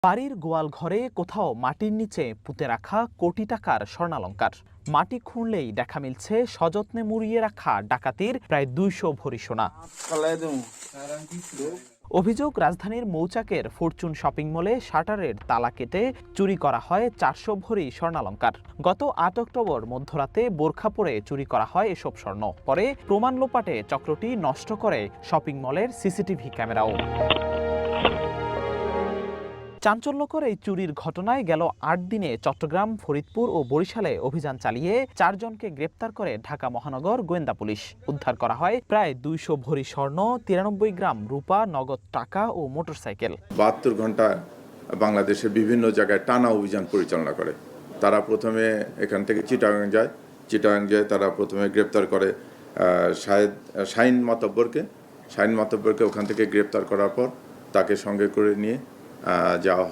বাড়ির গোয়াল ঘরে কোথাও মাটির নিচে পুঁতে রাখা কোটি টাকার স্বর্ণালংকার। মাটি খুঁড়লেই দেখা মিলছে সযত্নে মুড়িয়ে রাখা ডাকাতির প্রায় ২০০ ভরি সোনা। অভিযোগ, রাজধানীর মৌচাকের ফরচুন শপিং মলে শাটারের তালা কেটে চুরি করা হয় ৪০০ ভরি স্বর্ণালংকার। গত ৮ অক্টোবর মধ্যরাতে বোরখা পরে চুরি করা হয় এসব স্বর্ণ। পরে প্রমাণ লোপাটে চক্রটি নষ্ট করে শপিং মলের সিসিটিভি ক্যামেরাও। চাঞ্চল্যকর এই চুরির ঘটনায় গেল ৮ দিনে চট্টগ্রাম, ফরিদপুর ও বরিশালে অভিযান চালিয়ে ৪ জনকে গ্রেপ্তার করে ঢাকা মহানগর গোয়েন্দা পুলিশ। উদ্ধার করা হয় প্রায় ২০০ ভরি স্বর্ণ, ৯৩ গ্রাম রূপা, নগদ টাকা ও মোটরসাইকেল। ৭২ ঘন্টা বাংলাদেশের বিভিন্ন জায়গায় টানা অভিযান পরিচালনা করে। তারা প্রথমে এখান থেকে চিটাগাং যায়। তারা প্রথমে গ্রেপ্তার করে শাহিন মাতব্বরকে ওখান থেকে গ্রেপ্তার করার পর তাকে সঙ্গে করে নিয়ে যাওয়া হয়